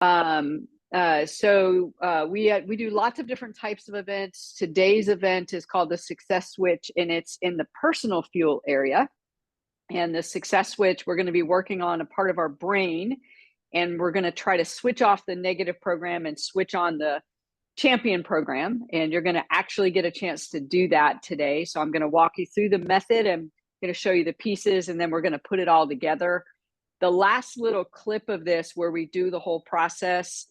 We do lots of different types of events. Today's event is called the Success Switch, and it's in the personal fuel area. And the Success Switch, we're going to be working on a part of our brain, and we're going to try to switch off the negative program and switch on the champion program. And you're going to actually get a chance to do that today. So I'm going to walk you through the method. I'm going to show you the pieces, and then we're going to put it all together. The last little clip of this where we do the whole process,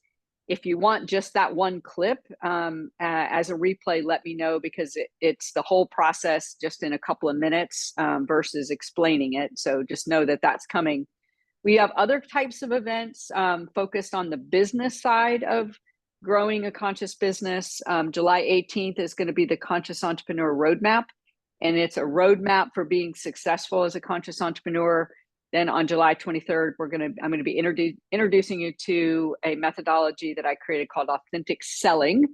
if you want just that one clip as a replay, let me know, because it's the whole process just in a couple of minutes versus explaining it. So just know that that's coming. We have other types of events focused on the business side of growing a conscious business. July 18th is going to be the Conscious Entrepreneur Roadmap, and it's a roadmap for being successful as a conscious entrepreneur. Then on July 23rd, I'm going to be introducing you to a methodology that I created called authentic selling.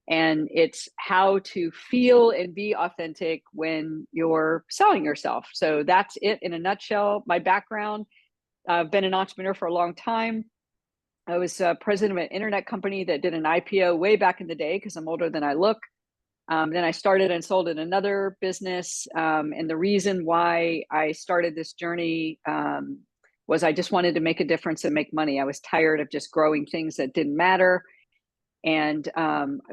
And it's how to feel and be authentic when you're selling yourself. So that's it in a nutshell. My background, I've been an entrepreneur for a long time. I was president of an internet company that did an IPO way back in the day, because I'm older than I look. Then I started and sold in another business. And the reason why I started this journey was I just wanted to make a difference and make money. I was tired of just growing things that didn't matter. And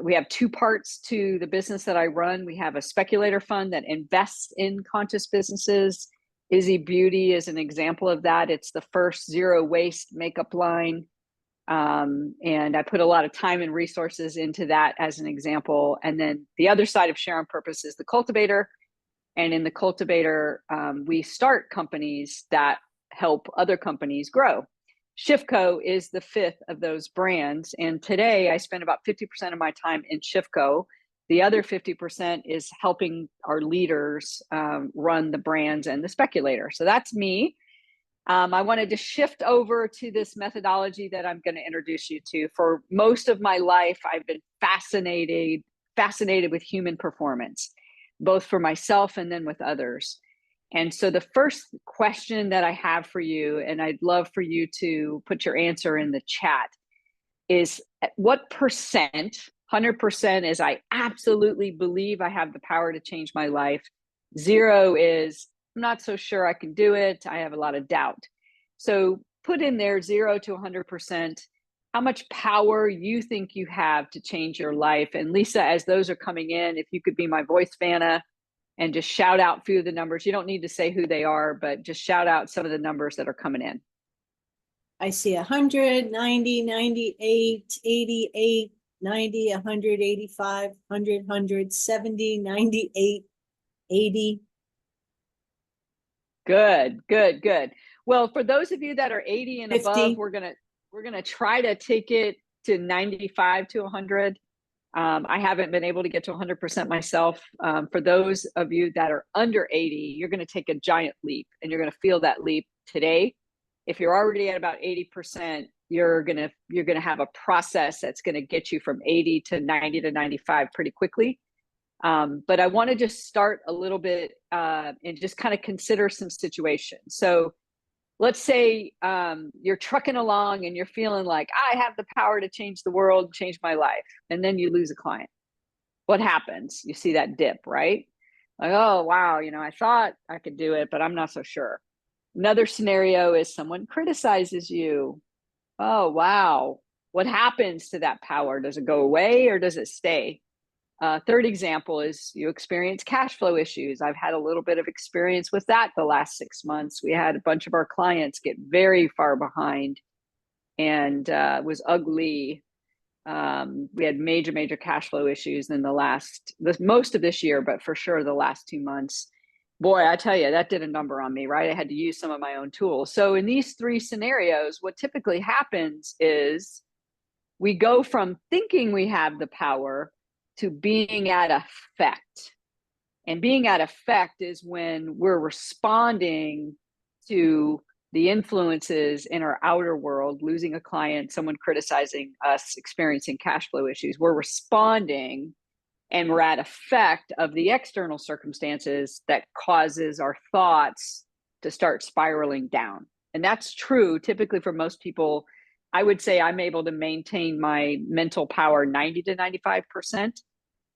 we have two parts to the business that I run. We have a speculator fund that invests in conscious businesses. Izzy Beauty is an example of that. It's the first zero waste makeup line. And I put a lot of time and resources into that as an example. And then the other side of Share on Purpose is the cultivator. And in the cultivator, we start companies that help other companies grow. Shifco is the fifth of those brands. And today I spend about 50% of my time in Shifco. The other 50% is helping our leaders run the brands and the speculator. So that's me. I wanted to shift over to this methodology that I'm going to introduce you to. For most of my life, I've been fascinated with human performance, both for myself and then with others. And so the first question that I have for you, and I'd love for you to put your answer in the chat, is what percent, 100% is I absolutely believe I have the power to change my life. 0 is I'm not so sure I can do it. I have a lot of doubt. So put in there 0 to 100%, how much power you think you have to change your life. And Lisa, as those are coming in, if you could be my voice, Vanna, and just shout out a few of the numbers. You don't need to say who they are, but just shout out some of the numbers that are coming in. I see 100, 90, 98, 88, 90, 100, 85, 100, 100, 70, 98, 80. Good. Well, for those of you that are 80 and 50. Above, we're gonna try to take it to 95 to 100. I haven't been able to get to 100% myself. For those of you that are under 80, you're going to take a giant leap, and you're going to feel that leap today. If you're already at about 80%, you're going to have a process that's going to get you from 80 to 90 to 95 pretty quickly. But I want to just start a little bit and just kind of consider some situations. So let's say you're trucking along and you're feeling like, I have the power to change the world, change my life. And then you lose a client. What happens? You see that dip, right? Like, oh, wow, I thought I could do it, but I'm not so sure. Another scenario is someone criticizes you. Oh, wow. What happens to that power? Does it go away or does it stay? Third example is you experience cash flow issues. I've had a little bit of experience with that the last 6 months. We had a bunch of our clients get very far behind, and it was ugly. We had major cash flow issues in most of this year, but for sure the last 2 months. Boy, I tell you, that did a number on me, right? I had to use some of my own tools. So in these 3 scenarios, what typically happens is we go from thinking we have the power to being at effect. And being at effect is when we're responding to the influences in our outer world, losing a client, someone criticizing us, experiencing cash flow issues. We're responding, and we're at effect of the external circumstances that causes our thoughts to start spiraling down. And that's true typically for most people I would say I'm able to maintain my mental power 90 to 95%,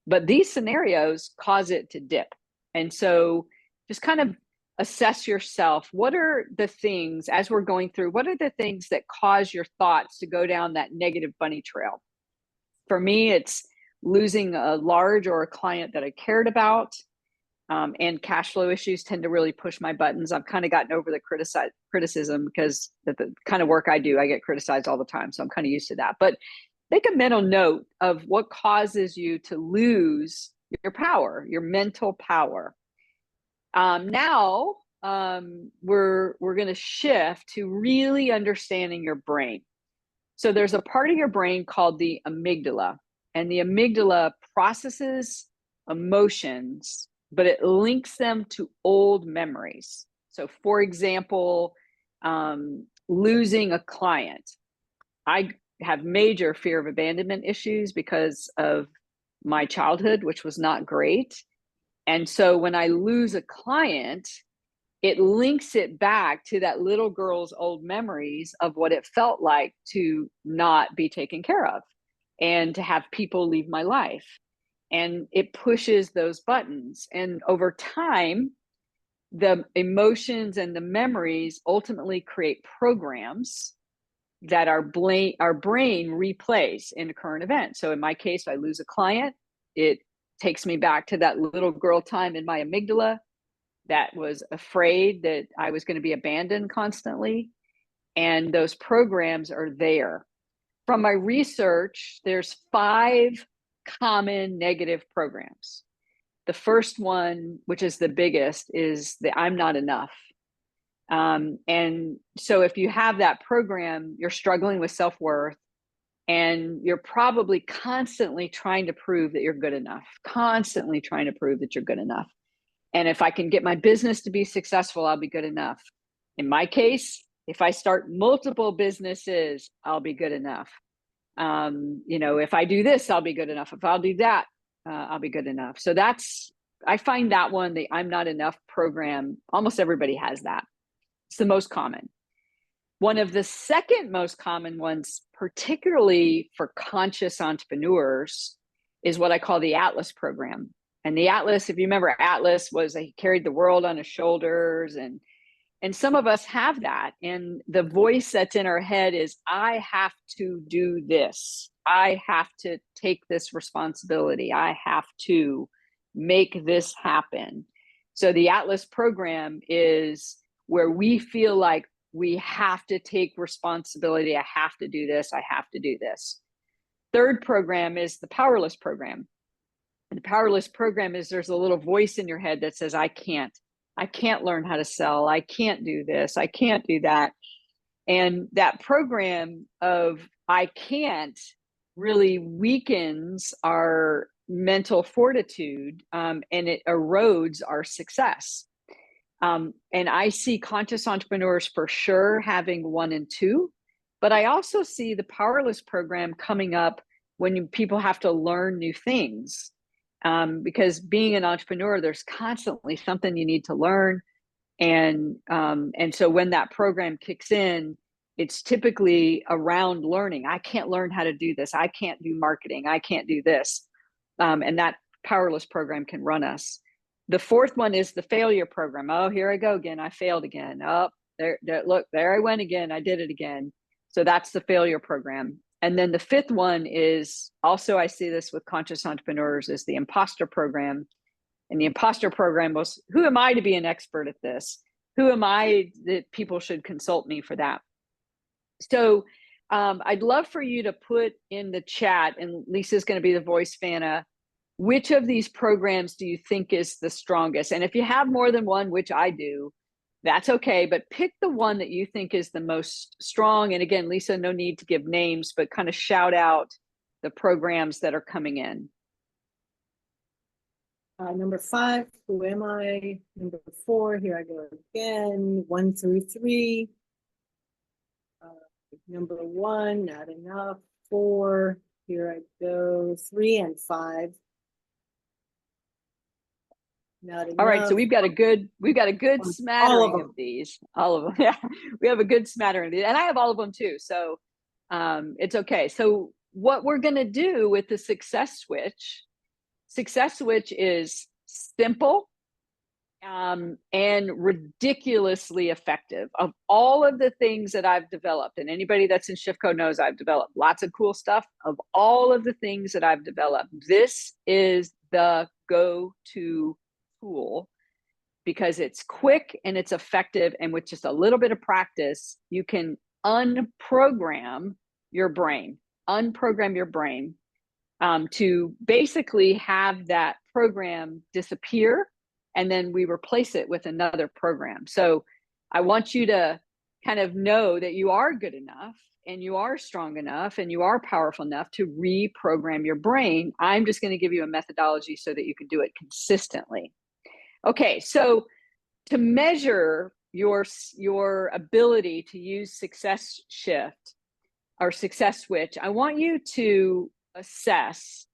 but these scenarios cause it to dip. And so just kind of assess yourself. What are the things, as we're going through, what are the things that cause your thoughts to go down that negative bunny trail? For me, it's losing a large or a client that I cared about. And cash flow issues tend to really push my buttons. I've kind of gotten over the criticism because the kind of work I do, I get criticized all the time. So I'm kind of used to that. But make a mental note of what causes you to lose your power, your mental power. Now we're going to shift to really understanding your brain. So there's a part of your brain called the amygdala, and the amygdala processes emotions, but it links them to old memories. So for example, losing a client. I have major fear of abandonment issues because of my childhood, which was not great. And so when I lose a client, it links it back to that little girl's old memories of what it felt like to not be taken care of and to have people leave my life. And it pushes those buttons. And over time, the emotions and the memories ultimately create programs that our brain replays in a current event. So in my case, if I lose a client, it takes me back to that little girl time in my amygdala that was afraid that I was going to be abandoned constantly. And those programs are there. From my research, there's 5 common negative programs. The first one, which is the biggest, is the I'm not enough. And so if you have that program, you're struggling with self-worth, and you're probably constantly trying to prove that you're good enough, constantly trying to prove that you're good enough. And if I can get my business to be successful, I'll be good enough. In my case, if I start multiple businesses, I'll be good enough. If I do this, I'll be good enough. If I'll do that, I'll be good enough. So I find that one, the I'm not enough program, almost everybody has that. It's the most common. One of the second most common ones, particularly for conscious entrepreneurs, is what I call the Atlas program. And the Atlas, if you remember, Atlas was he carried the world on his shoulders, and some of us have that. And the voice that's in our head is, I have to do this. I have to take this responsibility. I have to make this happen. So the Atlas program is where we feel like we have to take responsibility. I have to do this. I have to do this. Third program is the powerless program. And the powerless program is there's a little voice in your head that says, I can't learn how to sell. I can't do this. I can't do that. And that program of I can't really weakens our mental fortitude, and it erodes our success. And I see conscious entrepreneurs for sure having 1 and 2, but I also see the powerless program coming up when people have to learn new things. Because being an entrepreneur, there's constantly something you need to learn. And so when that program kicks in, it's typically around learning. I can't learn how to do this. I can't do marketing. I can't do this. And that powerless program can run us. The fourth one is the failure program. Oh, here I go again. I failed again. Oh, look, there I went again. I did it again. So that's the failure program. And then the fifth one is also, I see this with conscious entrepreneurs, is the imposter program. And the imposter program was, who am I to be an expert at this? Who am I that people should consult me for that? So I'd love for you to put in the chat, and Lisa's going to be the voice, Fana, which of these programs do you think is the strongest? And if you have more than one, which I do, that's okay, but pick the one that you think is the most strong. And again, Lisa, no need to give names, but kind of shout out the programs that are coming in. Number 5, who am I? Number 4, here I go again. 1 through 3. Number 1, not enough. 4, here I go. 3 and 5. Not enough. All right, so we've got a good smattering of these. All of them. Yeah, we have a good smattering of these, and I have all of them too. So It's okay. So what we're going to do with the success switch is simple and ridiculously effective. Of all of the things that I've developed, and anybody that's in Shift Code knows I've developed lots of cool stuff. Of all of the things that I've developed, this is the go-to tool because it's quick and it's effective. And with just a little bit of practice, you can unprogram your brain, to basically have that program disappear, and then we replace it with another program. So I want you to kind of know that you are good enough and you are strong enough and you are powerful enough to reprogram your brain. I'm just going to give you a methodology so that you can do it consistently. Okay, so to measure your ability to use success shift or success switch, I want you to assess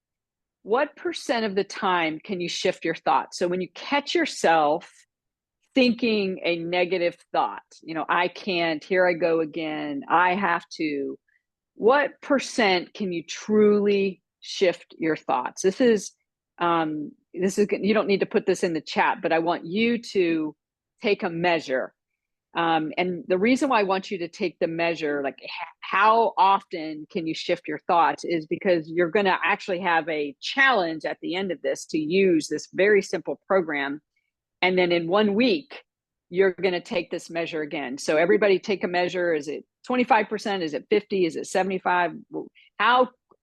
what percent of the time can you shift your thoughts. So when you catch yourself thinking a negative thought, I can't, here I go again, I have to, what percent can you truly shift your thoughts? This is, you don't need to put this in the chat, but I want you to take a measure. And the reason why I want you to take the measure, like how often can you shift your thoughts, is because you're going to actually have a challenge at the end of this to use this very simple program. And then in 1 week, you're going to take this measure again. So everybody take a measure. Is it 25%? Is it 50? Is it 75?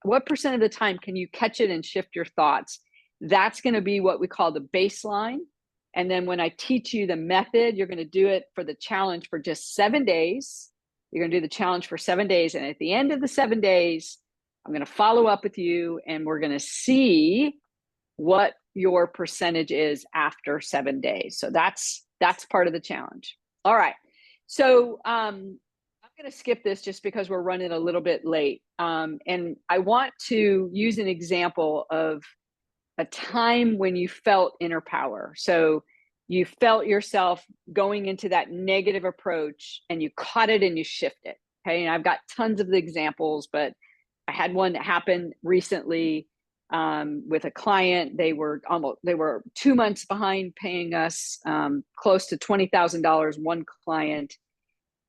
What percent of the time can you catch it and shift your thoughts? That's going to be what we call the baseline. And then when I teach you the method, you're going to do it for the challenge for just 7 days. You're going to do the challenge for 7 days. And at the end of the 7 days, I'm going to follow up with you and we're going to see what your percentage is after 7 days. So that's part of the challenge. All right. So I'm going to skip this just because we're running a little bit late. And I want to use an example of a time when you felt inner power. So you felt yourself going into that negative approach and you caught it and you shift it. Okay. And I've got tons of the examples, but I had one that happened recently with a client. They were 2 months behind paying us close to $20,000, one client.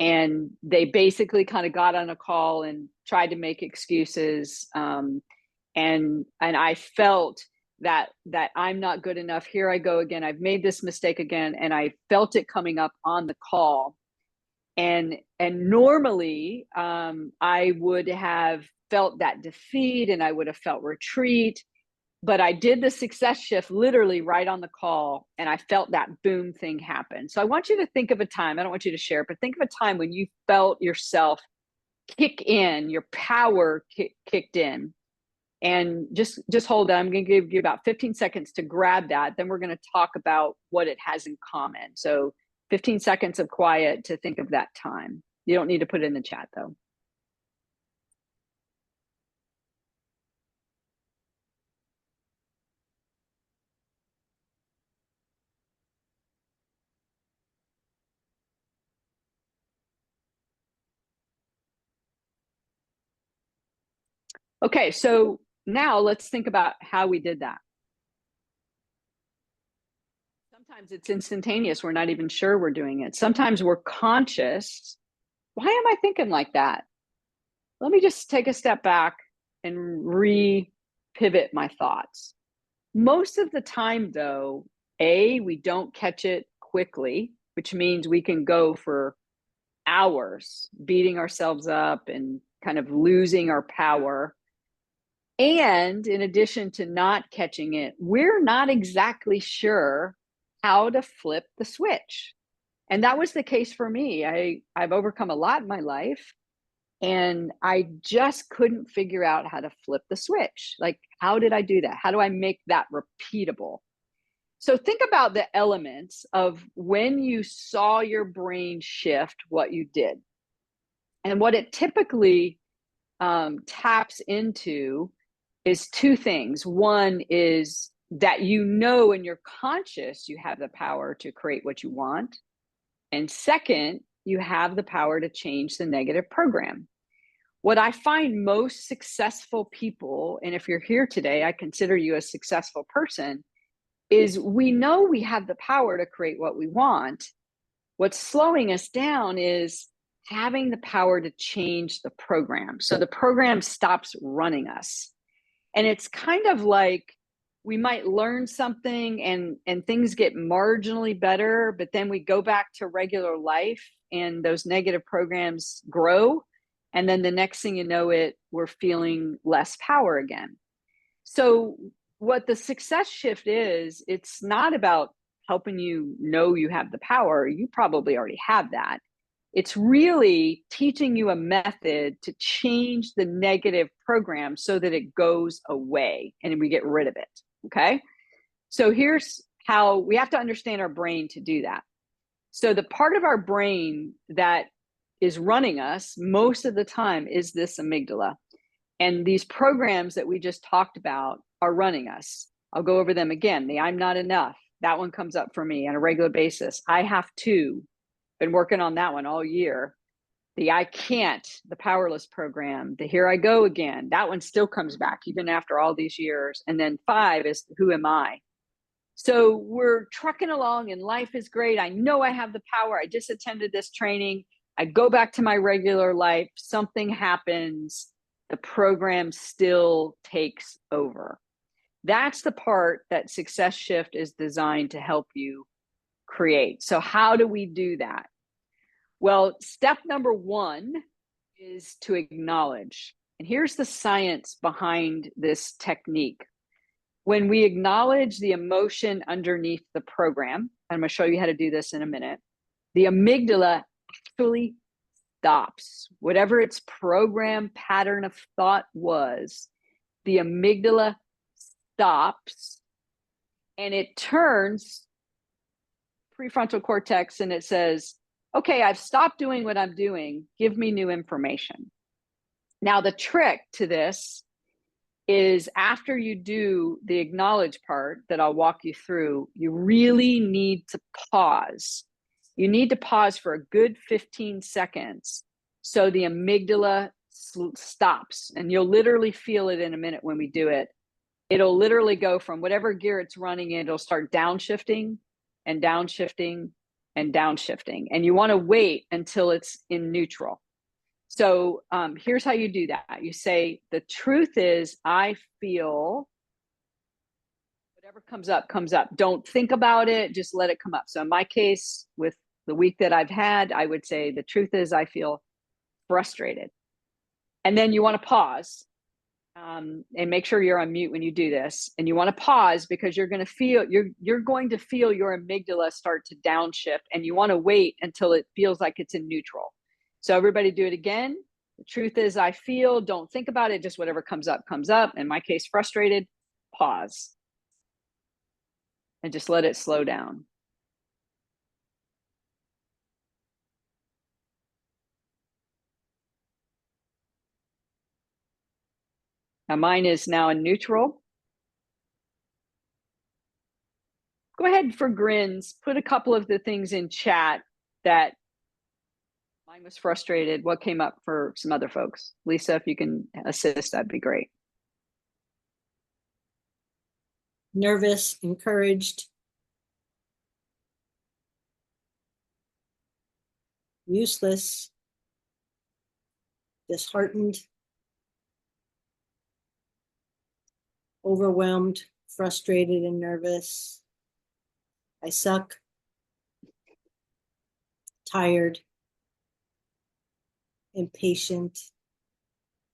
And they basically kind of got on a call and tried to make excuses. And I felt that I'm not good enough. Here I go again. I've made this mistake again. And I felt it coming up on the call. And normally I would have felt that defeat and I would have felt retreat. But I did the success shift literally right on the call. And I felt that boom thing happen. So I want you to think of a time. I don't want you to share it, but think of a time when you felt yourself kick in, your power kicked in. And just hold on. I'm going to give you about 15 seconds to grab that. Then we're going to talk about what it has in common. So 15 seconds of quiet to think of that time. You don't need to put it in the chat though. Okay, so now let's think about how we did that. Sometimes it's instantaneous. We're not even sure we're doing it. Sometimes we're conscious. Why am I thinking like that? Let me just take a step back and re-pivot my thoughts. Most of the time though, we don't catch it quickly, which means we can go for hours beating ourselves up and kind of losing our power. And in addition to not catching it, we're not exactly sure how to flip the switch. And that was the case for me. I've overcome a lot in my life and I just couldn't figure out how to flip the switch. Like, how did I do that? How do I make that repeatable? So think about the elements of when you saw your brain shift, what you did. And what it typically taps into is two things. One is that in your conscious, you have the power to create what you want. And second, you have the power to change the negative program. What I find most successful people, and if you're here today, I consider you a successful person, is we know we have the power to create what we want. What's slowing us down is having the power to change the program. So the program stops running us. And it's kind of like we might learn something and things get marginally better, but then we go back to regular life and those negative programs grow. And then the next thing you know it, we're feeling less power again. So what the success shift is, it's not about helping you know you have the power. You probably already have that. It's really teaching you a method to change the negative program so that it goes away and we get rid of it. Okay. So here's how we have to understand our brain to do that. So the part of our brain that is running us most of the time is this amygdala. And these programs that we just talked about are running us. I'll go over them again. The I'm not enough. That one comes up for me on a regular basis. I have to. Been working on that one all year. The I can't, the powerless program, the here I go again. That one still comes back even after all these years. And then 5 is who am I? So we're trucking along and life is great. I know I have the power. I just attended this training. I go back to my regular life. Something happens. The program still takes over. That's the part that Success Shift is designed to help you create. So how do we do that? Well, step number 1 is to acknowledge. And here's the science behind this technique. When we acknowledge the emotion underneath the program, I'm going to show you how to do this in a minute, the amygdala actually stops. Whatever its program pattern of thought was, the amygdala stops and it turns prefrontal cortex and it says, okay, I've stopped doing what I'm doing. Give me new information. Now, the trick to this is after you do the acknowledge part that I'll walk you through, you really need to pause. You need to pause for a good 15 seconds so the amygdala stops. And you'll literally feel it in a minute when we do it. It'll literally go from whatever gear it's running in, it'll start downshifting and downshifting and downshifting. And you want to wait until it's in neutral. So here's how you do that. You say, the truth is, I feel whatever comes up, comes up. Don't think about it. Just let it come up. So in my case, with the week that I've had, I would say, the truth is, I feel frustrated. And then you want to pause and make sure you're on mute when you do this. And you want to pause because you're going to feel, you're going to feel your amygdala start to downshift, and you want to wait until it feels like it's in neutral. So everybody do it again. The truth is, I feel, don't think about it. Just whatever comes up, comes up. In my case, frustrated, pause. And just let it slow down. Now mine is now in neutral. Go ahead for grins. Put a couple of the things in chat that mine was frustrated. What came up for some other folks? Lisa, if you can assist, that'd be great. Nervous, encouraged, useless, disheartened, overwhelmed, frustrated, and nervous. I suck, tired, impatient.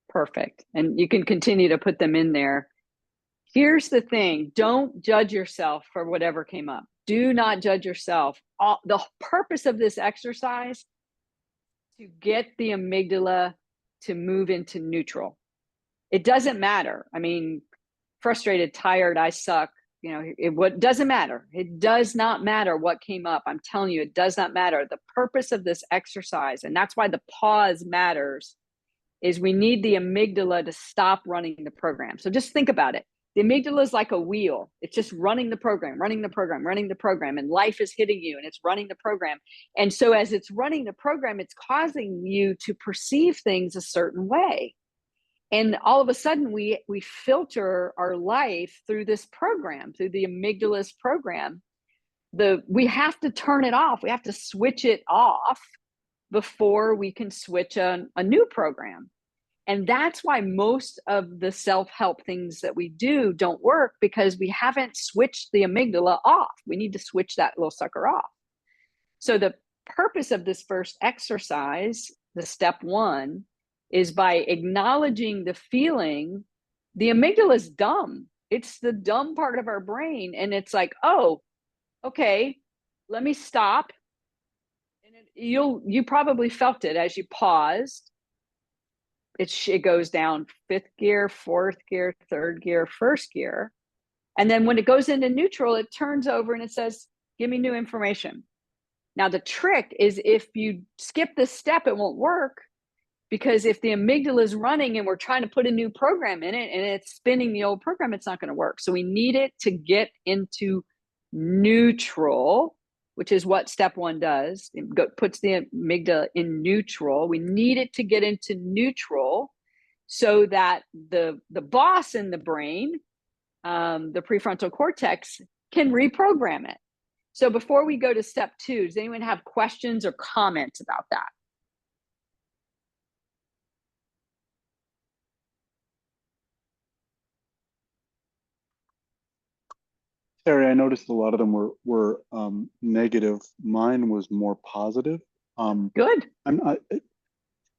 Perfect. And you can continue to put them in there. Here's the thing. Don't judge yourself for whatever came up. Do not judge yourself. The purpose of this exercise to get the amygdala to move into neutral. It doesn't matter. I mean, frustrated, tired, I suck. You know, what doesn't matter. It does not matter what came up. I'm telling you, it does not matter. The purpose of this exercise, and that's why the pause matters, is we need the amygdala to stop running the program. So just think about it. The amygdala is like a wheel. It's just running the program, running the program, running the program, and life is hitting you and it's running the program. And so as it's running the program, it's causing you to perceive things a certain way. And all of a sudden we filter our life through this program, through the amygdala's program. We have to turn it off. We have to switch it off before we can switch a new program. And that's why most of the self-help things that we do don't work, because we haven't switched the amygdala off. We need to switch that little sucker off. So the purpose of this first exercise, the step 1, is by acknowledging the feeling. The amygdala is dumb. It's the dumb part of our brain. And it's like, oh, okay, let me stop. And you probably felt it as you paused. It goes down 5th gear, 4th gear, 3rd gear, 1st gear. And then when it goes into neutral, it turns over and it says, give me new information. Now, the trick is if you skip this step, it won't work, because if the amygdala is running and we're trying to put a new program in it and it's spinning the old program, it's not going to work. So we need it to get into neutral, which is what step 1 does. It puts the amygdala in neutral. We need it to get into neutral so that the boss in the brain, the prefrontal cortex, can reprogram it. So before we go to step 2, does anyone have questions or comments about that? Terry, I noticed a lot of them were negative. Mine was more positive. Good.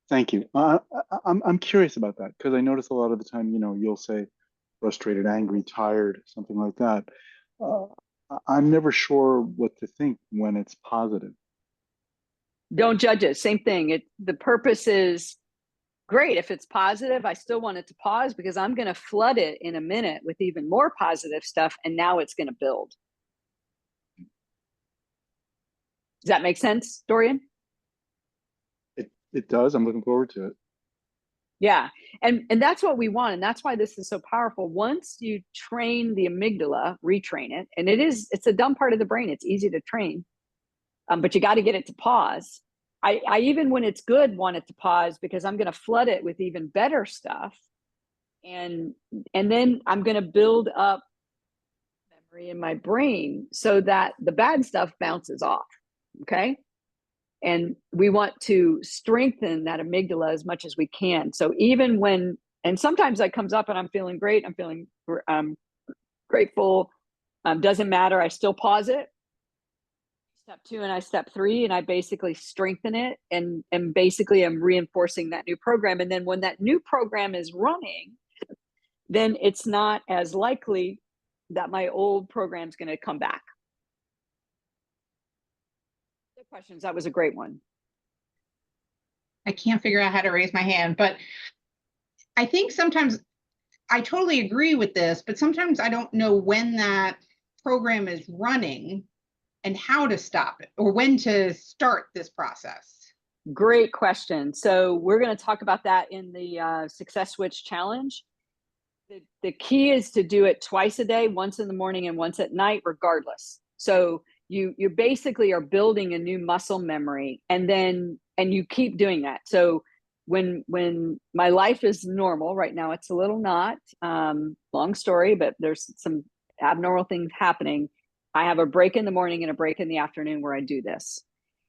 Thank you. I'm curious about that, because I notice a lot of the time, you'll say frustrated, angry, tired, something like that. I'm never sure what to think when it's positive. Don't judge it. Same thing. The purpose is great. If it's positive, I still want it to pause, because I'm going to flood it in a minute with even more positive stuff. And now it's going to build. Does that make sense, Dorian? It does. I'm looking forward to it. Yeah. And that's what we want. And that's why this is so powerful. Once you train the amygdala, retrain it, and it's a dumb part of the brain. It's easy to train, but you got to get it to pause. I even when it's good, want it to pause, because I'm going to flood it with even better stuff. And then I'm going to build up memory in my brain so that the bad stuff bounces off. Okay. And we want to strengthen that amygdala as much as we can. So even and sometimes that comes up and I'm feeling great, I'm feeling grateful, doesn't matter, I still pause it. Step 2 and step 3, and I basically strengthen it, and basically I'm reinforcing that new program. And then when that new program is running, then it's not as likely that my old program's going to come back. Questions. That was a great one. I can't figure out how to raise my hand, but I think sometimes I totally agree with this, but sometimes I don't know when that program is running and how to stop it, or when to start this process. Great question. So we're going to talk about that in the Success Switch Challenge. The key is to do it twice a day, once in the morning and once at night, regardless. So you basically are building a new muscle memory, and you keep doing that. So when my life is normal, right now it's a little not, long story, but there's some abnormal things happening. I have a break in the morning and a break in the afternoon where I do this.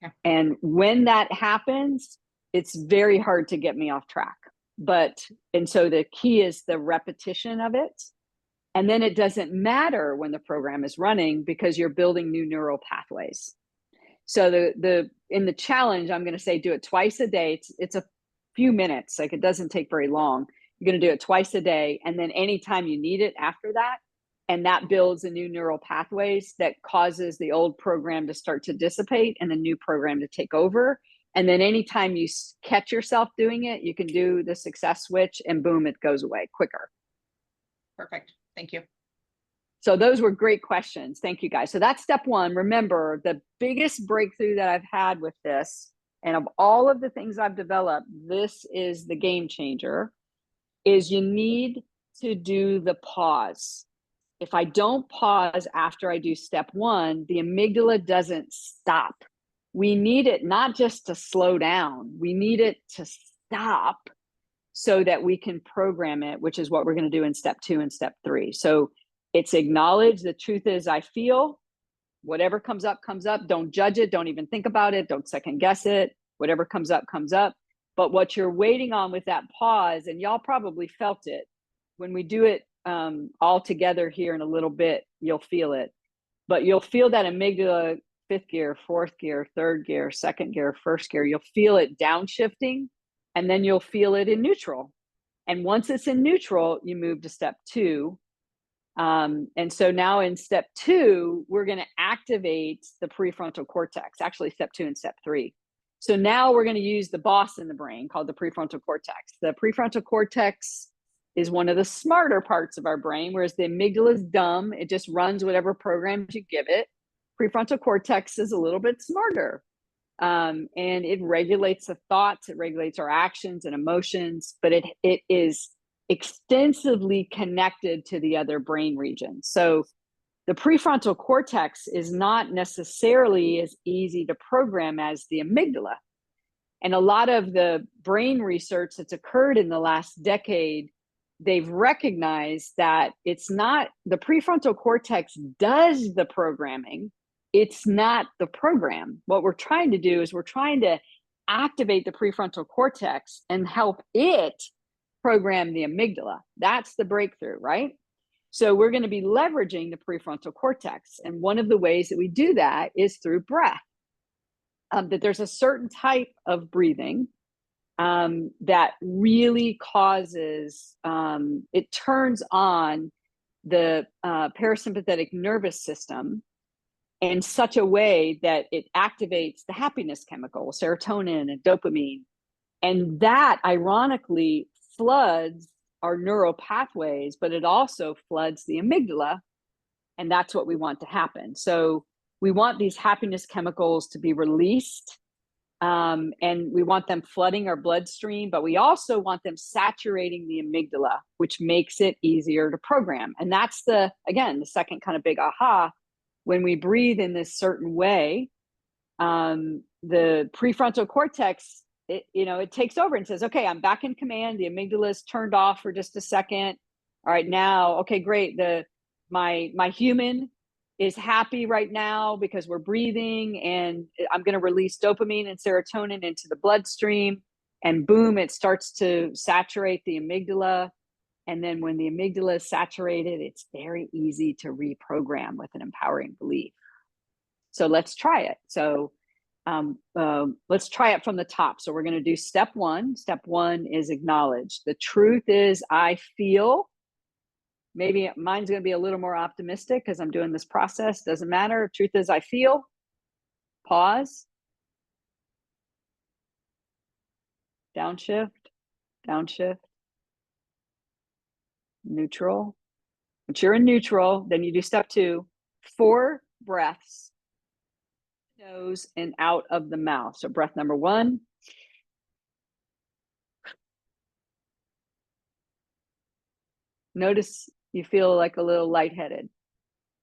Yeah. And when that happens, it's very hard to get me off track. And so the key is the repetition of it. And then it doesn't matter when the program is running, because you're building new neural pathways. So in the challenge, I'm going to say do it twice a day. It's a few minutes, like it doesn't take very long. You're going to do it twice a day, and then anytime you need it after that, and that builds a new neural pathways that causes the old program to start to dissipate and the new program to take over. And then anytime you catch yourself doing it, you can do the success switch, and boom, it goes away quicker. Perfect. Thank you. So those were great questions. Thank you, guys. So that's step 1. Remember, the biggest breakthrough that I've had with this, and of all of the things I've developed, this is the game changer, is you need to do the pause. If I don't pause after I do step one, the amygdala doesn't stop. We need it not just to slow down, we need it to stop so that we can program it, which is what we're going to do in step two and step three. So it's acknowledge the truth is I feel, whatever comes up, comes up. Don't judge it. Don't even think about it. Don't second guess it. Whatever comes up, comes up. But what you're waiting on with that pause, and y'all probably felt it, when we do it all together here in a little bit, you'll feel it. But you'll feel that amygdala, fifth gear, fourth gear, third gear, second gear, first gear. You'll feel it downshifting, and then you'll feel it in neutral. And once it's in neutral, you move to step two. And so now in step two, we're going to activate the prefrontal cortex, actually step two and step three. So now we're going to use the boss in the brain called the prefrontal cortex. The prefrontal cortex is one of the smarter parts of our brain, whereas the amygdala is dumb. It just runs whatever programs you give it. Prefrontal cortex is a little bit smarter. And it regulates the thoughts, it regulates our actions and emotions, but it is extensively connected to the other brain regions. So the prefrontal cortex is not necessarily as easy to program as the amygdala. And a lot of the brain research that's occurred in the last decade, they've recognized that it's not, the prefrontal cortex does the programming, it's not the program. What we're trying to do is we're trying to activate the prefrontal cortex and help it program the amygdala. That's the breakthrough, right? So we're going to be leveraging the prefrontal cortex. And one of the ways that we do that is through breath. That there's a certain type of breathing that really causes, it turns on the parasympathetic nervous system in such a way that it activates the happiness chemical, serotonin and dopamine. And that ironically floods our neural pathways, but it also floods the amygdala. And that's what we want to happen. So we want these happiness chemicals to be released, and we want them flooding our bloodstream, but we also want them saturating the amygdala, which makes it easier to program. And that's the, again, the second kind of big aha. When we breathe in this certain way, the prefrontal cortex, it takes over and says, okay, I'm back in command. The amygdala is turned off for just a second. All right, now, okay, great. My human is happy right now because we're breathing, and I'm going to release dopamine and serotonin into the bloodstream, and boom, it starts to saturate the amygdala. And then when the amygdala is saturated, it's very easy to reprogram with an empowering belief. So let's try it. So let's try it from the top. So we're going to do step one. Step one is acknowledge. The truth is I feel. Maybe mine's going to be a little more optimistic because I'm doing this process. Doesn't matter. Truth is I feel. Pause. Downshift. Downshift. Neutral. Once you're in neutral, then you do step two. 4 breaths. Nose and out of the mouth. So breath number 1. Notice you feel like a little lightheaded.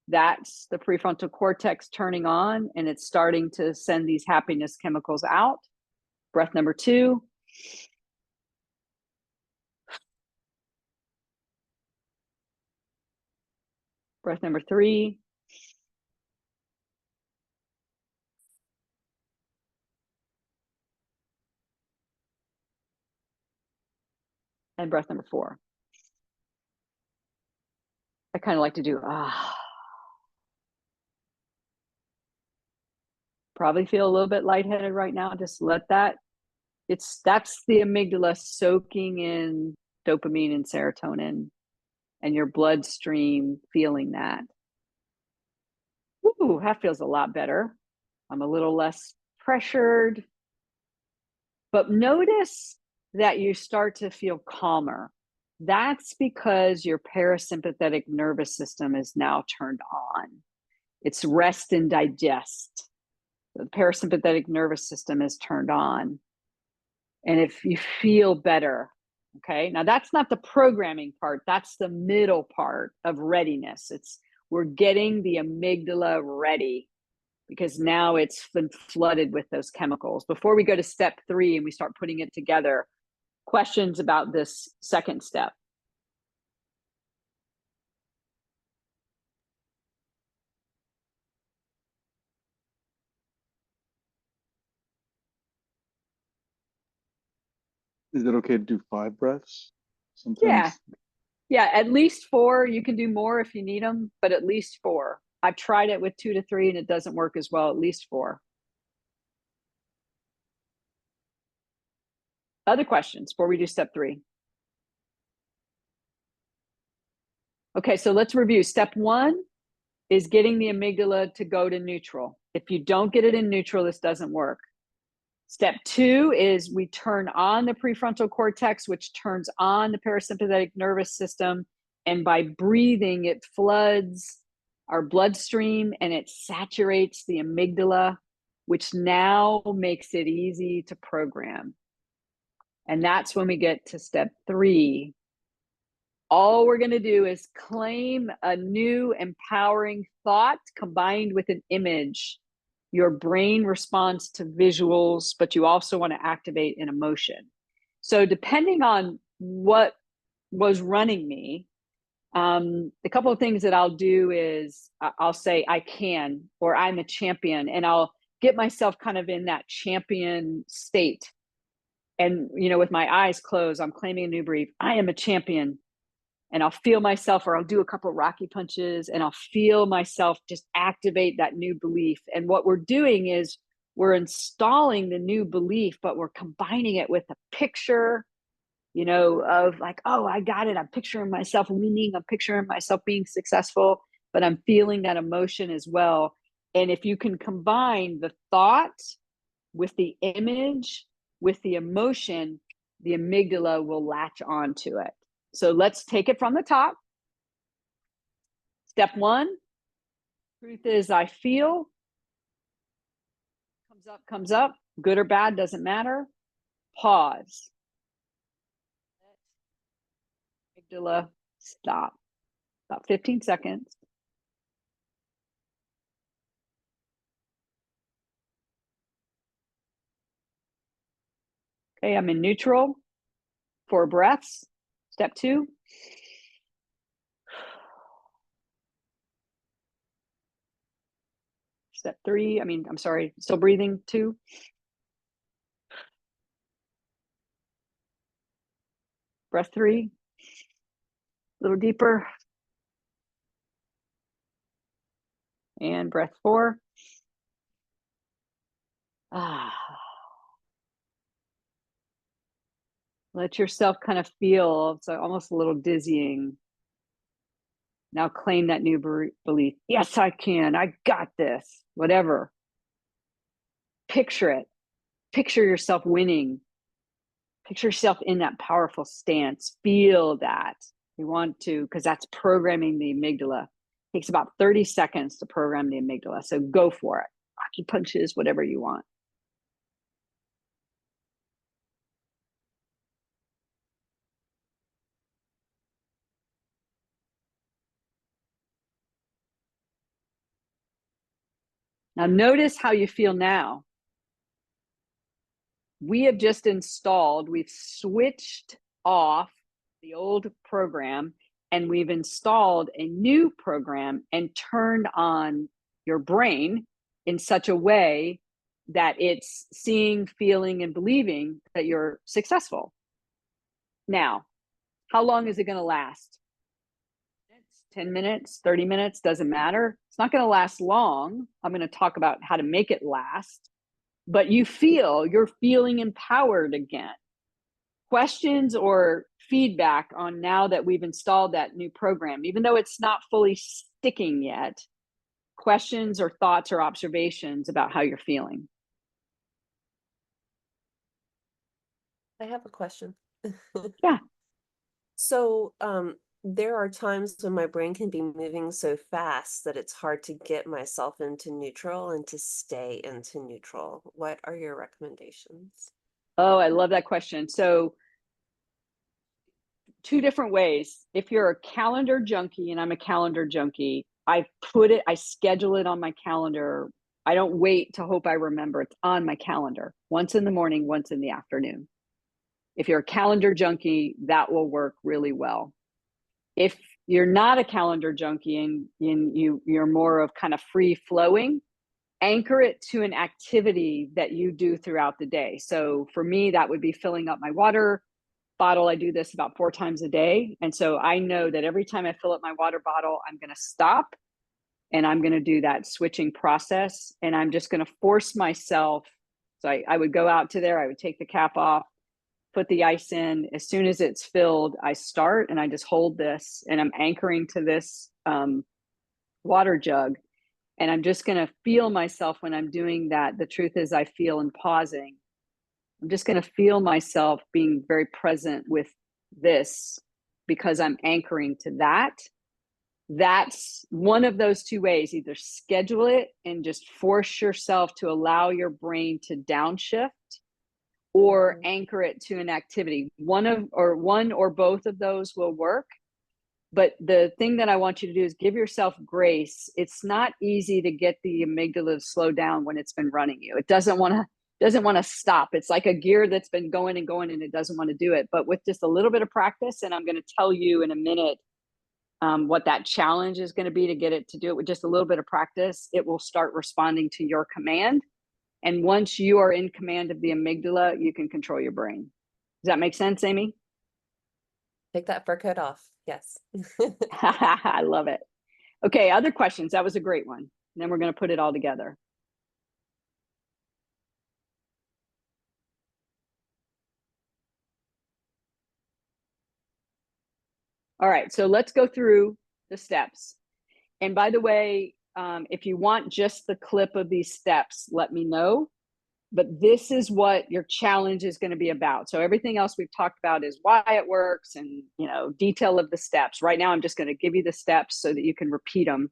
That's the prefrontal cortex turning on, and it's starting to send these happiness chemicals out. Breath number 2. Breath number 3. And breath number 4. I kind of like to do Probably feel a little bit lightheaded right now. Just let that, that's the amygdala soaking in dopamine and serotonin, and your bloodstream feeling that. Ooh, that feels a lot better. I'm a little less pressured. But notice that you start to feel calmer. That's because your parasympathetic nervous system is now turned on. It's rest and digest. The parasympathetic nervous system is turned on. And if you feel better, Okay, now that's not the programming part, that's the middle part of readiness. We're getting the amygdala ready because now it's been flooded with those chemicals. Before we go to step 3 and we start putting it together, questions about this second step? Is it okay to do 5 breaths? Yeah, Sometimes. yeah, at least 4. You can do more if you need them, but at least 4. I've tried it with 2 to 3 and it doesn't work as well. At least 4. Other questions before we do step 3? Okay, so let's review. Step 1 is getting the amygdala to go to neutral. If you don't get it in neutral, this doesn't work. Step 2 is we turn on the prefrontal cortex, which turns on the parasympathetic nervous system. And by breathing, it floods our bloodstream and it saturates the amygdala, which now makes it easy to program. And that's when we get to step 3. All we're going to do is claim a new empowering thought combined with an image. Your brain responds to visuals, but you also want to activate an emotion. So depending on what was running me, a couple of things that I'll do is I'll say I can, or I'm a champion, and I'll get myself kind of in that champion state. And, with my eyes closed, I'm claiming a new brief. I am a champion. And I'll feel myself, or I'll do a couple of Rocky punches and I'll feel myself just activate that new belief. And what we're doing is we're installing the new belief, but we're combining it with a picture, of like, oh, I got it. I'm picturing myself winning. I'm picturing myself being successful, but I'm feeling that emotion as well. And if you can combine the thought with the image, with the emotion, the amygdala will latch onto it. So let's take it from the top. Step 1, truth is I feel. Comes up, good or bad, doesn't matter. Pause. Amygdala, stop. About 15 seconds. Okay, I'm in neutral. 4 breaths. Step 2. Step 3, I'm sorry, still breathing. 2. Breath 3. A little deeper. And breath 4. Let yourself kind of feel, it's almost a little dizzying. Now claim that new belief. Yes, I can. I got this. Whatever. Picture it. Picture yourself winning. Picture yourself in that powerful stance. Feel that. You want to, because that's programming the amygdala. It takes about 30 seconds to program the amygdala. So go for it. Rocky punches, whatever you want. Now notice how you feel now. We have just installed, we've switched off the old program and we've installed a new program and turned on your brain in such a way that it's seeing, feeling, and believing that you're successful. Now, how long is it going to last? 10 minutes, 30 minutes, doesn't matter. It's not going to last long. I'm going to talk about how to make it last, but you're feeling empowered again. Questions or feedback on now that we've installed that new program, even though it's not fully sticking yet, questions or thoughts or observations about how you're feeling? I have a question. Yeah. So, there are times when my brain can be moving so fast that it's hard to get myself into neutral and to stay into neutral. What are your recommendations? Oh, I love that question. So two different ways. If you're a calendar junkie, and I'm a calendar junkie, I schedule it on my calendar. I don't wait to hope I remember. It's on my calendar, once in the morning, once in the afternoon. If you're a calendar junkie, that will work really well. If you're not a calendar junkie and you're more of kind of free flowing, anchor it to an activity that you do throughout the day. So for me, that would be filling up my water bottle. I do this about 4 times a day. And so I know that every time I fill up my water bottle, I'm going to stop and I'm going to do that switching process. And I'm just going to force myself. So I would go out to there, I would take the cap off, put the ice in. As soon as it's filled, I start and I just hold this and I'm anchoring to this water jug. And I'm just going to feel myself when I'm doing that. The truth is, I feel in pausing. I'm just going to feel myself being very present with this because I'm anchoring to that. That's one of those two ways. Either schedule it and just force yourself to allow your brain to downshift, or anchor it to an activity. One or both of those will work. But the thing that I want you to do is give yourself grace. It's not easy to get the amygdala to slow down when it's been running you. It doesn't want to stop. It's like a gear that's been going and going and it doesn't want to do it. But with just a little bit of practice, and I'm going to tell you in a minute what that challenge is going to be to get it to do it with just a little bit of practice, it will start responding to your command. And once you are in command of the amygdala, you can control your brain. Does that make sense, Amy? Take that fur coat off. Yes. I love it. Okay, other questions? That was a great one. And then we're going to put it all together. All right, so let's go through the steps. And by the way, if you want just the clip of these steps, let me know. But this is what your challenge is going to be about. So everything else we've talked about is why it works and, detail of the steps. Right now, I'm just going to give you the steps so that you can repeat them.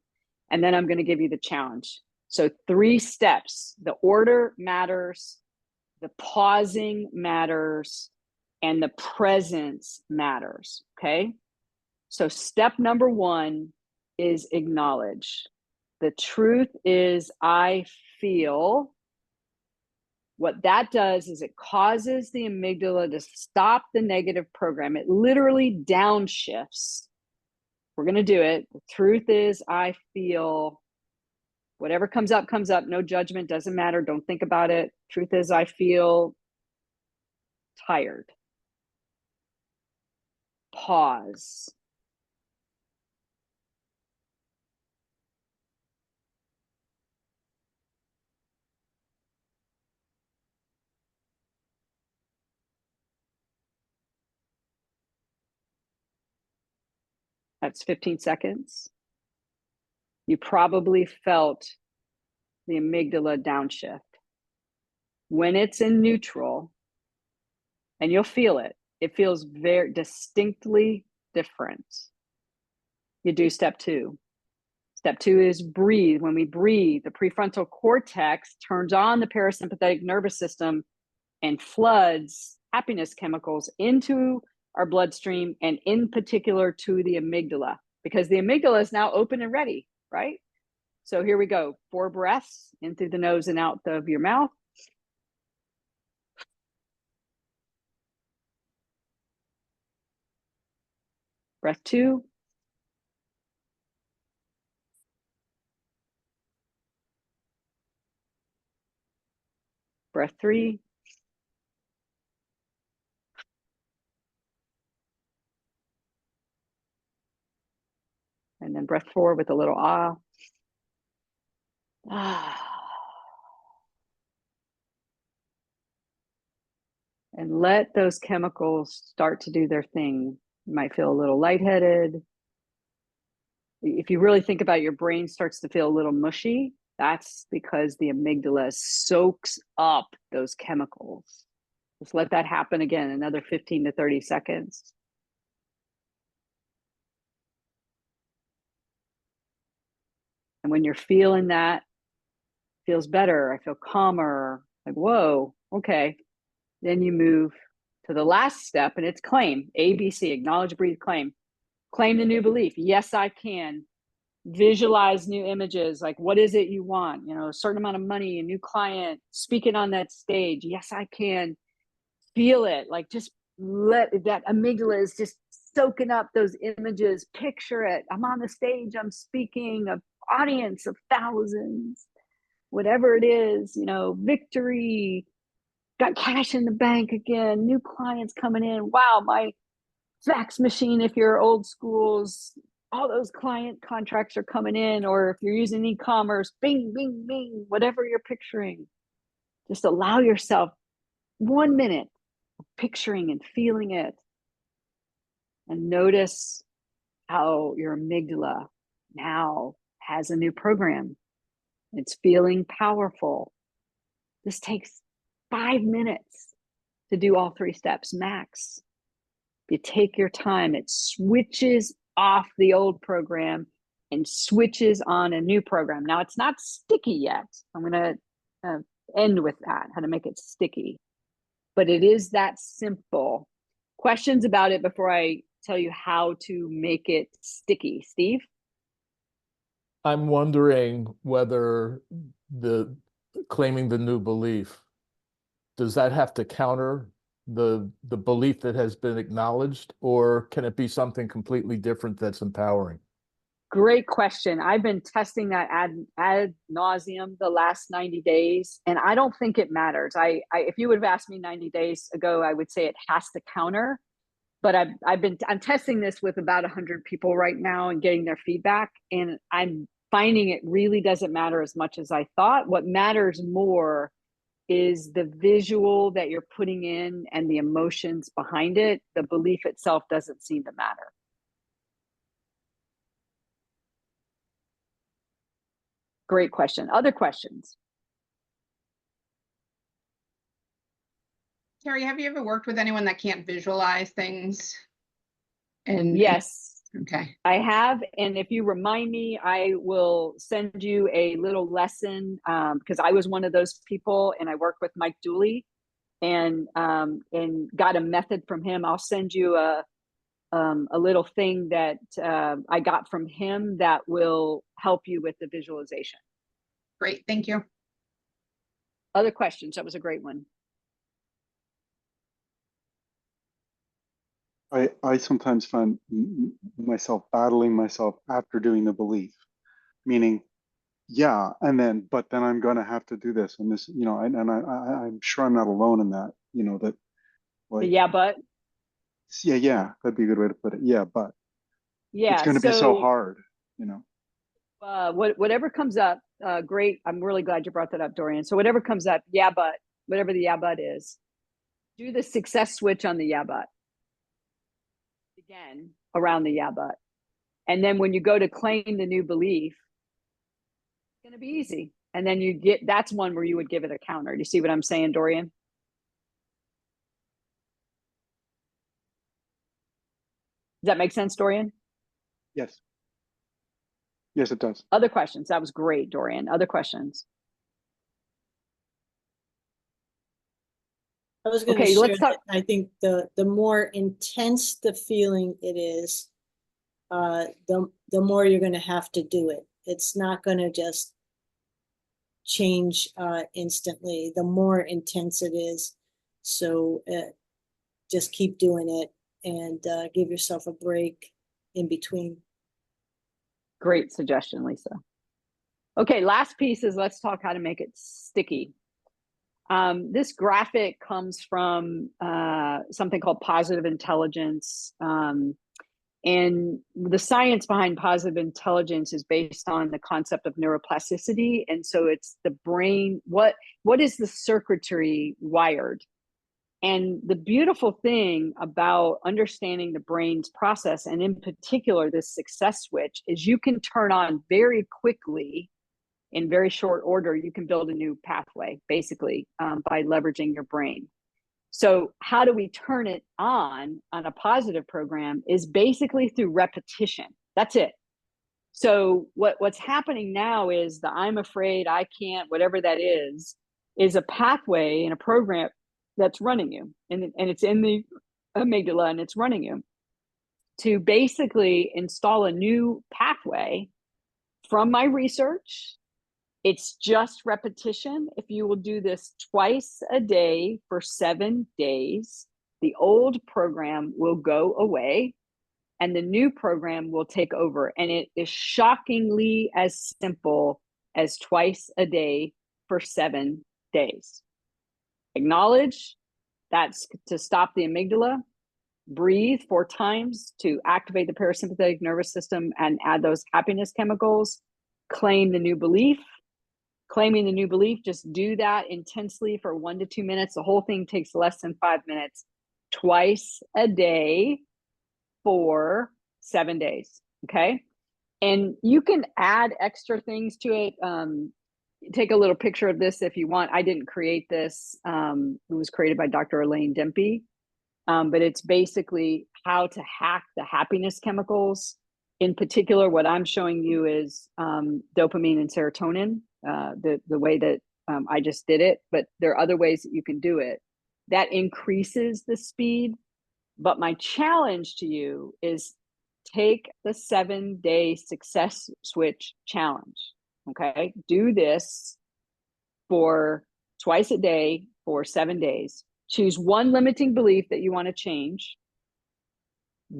And then I'm going to give you the challenge. So 3 steps. The order matters, the pausing matters, and the presence matters. Okay. So step number 1 is acknowledge. The truth is, I feel. What that does is it causes the amygdala to stop the negative program. It literally downshifts. We're going to do it. The truth is, I feel. Whatever comes up, comes up. No judgment, doesn't matter. Don't think about it. Truth is, I feel tired. Pause. That's 15 seconds. You probably felt the amygdala downshift. When it's in neutral, and you'll feel it, it feels very distinctly different. You do step 2. Step 2 is breathe. When we breathe, the prefrontal cortex turns on the parasympathetic nervous system and floods happiness chemicals into our bloodstream, and in particular to the amygdala, because the amygdala is now open and ready, right? So here we go. 4 breaths in through the nose and out of your mouth. Breath 2. Breath 3. And then breath 4 with a little ah. And let those chemicals start to do their thing. You might feel a little lightheaded. If you really think about it, your brain starts to feel a little mushy. That's because the amygdala soaks up those chemicals. Just let that happen again, another 15 to 30 seconds. And when you're feeling that, feels better, I feel calmer, like, whoa, okay. Then you move to the last step, and it's claim, ABC, acknowledge, breathe, claim. Claim the new belief. Yes, I can. Visualize new images. Like, what is it you want? You know, a certain amount of money, a new client, speaking on that stage. Yes, I can. Feel it. Like, just let that amygdala is just soaking up those images. Picture it. I'm on the stage. I'm speaking, an audience of thousands, whatever it is, you know, victory, got cash in the bank again, new clients coming in. Wow, my fax machine, if you're old schools, all those client contracts are coming in, or if you're using e-commerce, bing, bing, bing, whatever you're picturing. Just allow yourself 1 minute of picturing and feeling it. And notice how your amygdala now has a new program. It's feeling powerful. This takes 5 minutes to do all 3 steps max. If you take your time, it switches off the old program and switches on a new program. Now, it's not sticky yet. I'm going to end with that, how to make it sticky. But it is that simple. Questions about it before I tell you how to make it sticky? Steve? I'm wondering whether the claiming the new belief, does that have to counter the belief that has been acknowledged, or can it be something completely different that's empowering? Great question. I've been testing that ad nauseum the last 90 days, and I don't think it matters. If you would have asked me 90 days ago, I would say it has to counter. But I'm testing this with about 100 people right now and getting their feedback, and I'm finding it really doesn't matter as much as I thought. What matters more is the visual that you're putting in and the emotions behind it. The belief itself doesn't seem to matter. Great question. Other questions? Terri, have you ever worked with anyone that can't visualize things? And Yes, okay. I have. And if you remind me, I will send you a little lesson, because I was one of those people, and I worked with Mike Dooley and got a method from him. I'll send you a little thing that I got from him that will help you with the visualization. Great. Thank you. Other questions? That was a great one. I sometimes find myself battling myself after doing the belief, meaning, yeah, but then I'm going to have to do this and this, you know, I'm sure I'm not alone in that, you know, that like, Yeah, but yeah, that'd be a good way to put it. Yeah, but yeah, it's going to be so hard, you know. Whatever comes up, great. I'm really glad you brought that up, Dorian. So whatever comes up, yeah, but whatever the yeah, but is, do the success switch on the yeah, but again around the yeah, but. And then when you go to claim the new belief, it's going to be easy. And then that's one where you would give it a counter. Do you see what I'm saying, Dorian? Does that make sense, Dorian? Yes. Yes, it does. Other questions? That was great, Dorian. Other questions? I was going to Okay, share let's talk. that I think the more intense the feeling it is, the more you're going to have to do it. It's not going to just change instantly. The more intense it is, so just keep doing it and give yourself a break in between. Great suggestion, Lisa. Okay, last piece is let's talk how to make it sticky. This graphic comes from something called positive intelligence. And the science behind positive intelligence is based on the concept of neuroplasticity. And so it's the brain, what is the circuitry wired? And the beautiful thing about understanding the brain's process, and in particular this success switch, is you can turn on very quickly, in very short order, you can build a new pathway, basically, by leveraging your brain. So how do we turn it on a positive program is basically through repetition. That's it. So what's happening now is the I'm afraid, I can't, whatever that is a pathway in a program that's running you, and it's in the amygdala and it's running you, to basically install a new pathway. From my research, it's just repetition. If you will do this twice a day for 7 days, the old program will go away and the new program will take over. And it is shockingly as simple as twice a day for 7 days. Acknowledge, that's to stop the amygdala. Breathe 4 times to activate the parasympathetic nervous system and add those happiness chemicals. Claim the new belief. Claiming the new belief, just do that intensely for 1 to 2 minutes. The whole thing takes less than 5 minutes, twice a day for 7 days. Okay. And you can add extra things to it. Take a little picture of this if you want. I didn't create this. It was created by Dr. Elaine Dempey. But it's basically how to hack the happiness chemicals. In particular, what I'm showing you is dopamine and serotonin, the way that I just did it, but there are other ways that you can do it. That increases the speed. But my challenge to you is take the 7-day success switch challenge. Okay, do this for twice a day for 7 days. Choose one limiting belief that you want to change.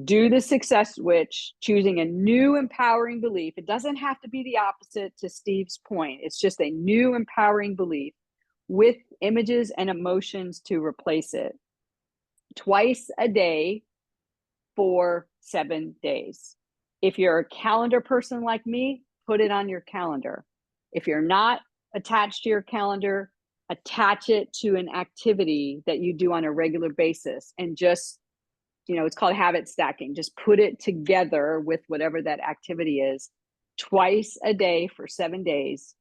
Do the success switch, choosing a new empowering belief. It doesn't have to be the opposite, to Steve's point. It's just a new empowering belief with images and emotions to replace it. Twice a day for 7 days. If you're a calendar person like me, put it on your calendar. If you're not attached to your calendar, attach it to an activity that you do on a regular basis, and just, it's called habit stacking. Just put it together with whatever that activity is twice a day for 7 days.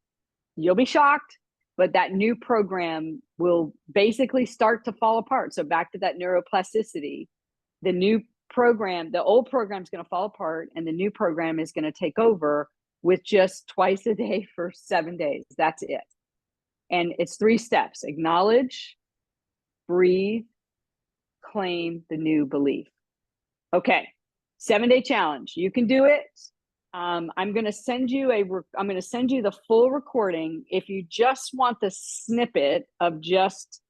You'll be shocked, but that new program will basically start to fall apart. So back to that neuroplasticity, the new program, the old program is going to fall apart and the new program is going to take over with just twice a day for 7 days. That's it. And it's 3 steps: acknowledge, breathe, claim the new belief. Okay, 7-day challenge. You can do it. I'm going to send you the full recording. If you just want the snippet of just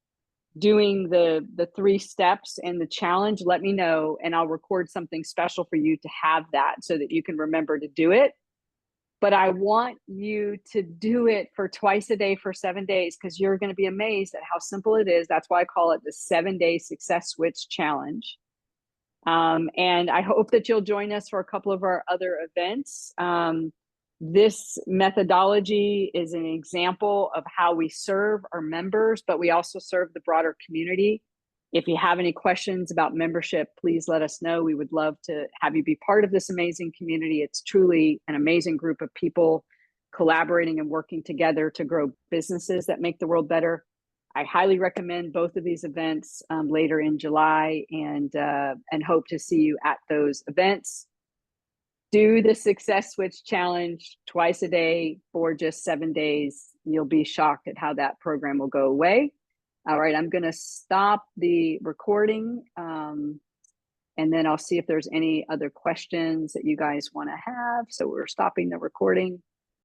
doing the 3 steps and the challenge, let me know, and I'll record something special for you to have that so that you can remember to do it. But I want you to do it for twice a day for 7 days, because you're going to be amazed at how simple it is. That's why I call it the 7-day success switch challenge. And I hope that you'll join us for a couple of our other events. This methodology is an example of how we serve our members, but we also serve the broader community. If you have any questions about membership, please let us know. We would love to have you be part of this amazing community. It's truly an amazing group of people collaborating and working together to grow businesses that make the world better. I highly recommend both of these events later in July, and hope to see you at those events. Do the Success Switch Challenge twice a day for just 7 days. You'll be shocked at how that program will go away. All right, I'm going to stop the recording, and then I'll see if there's any other questions that you guys want to have. So we're stopping the recording.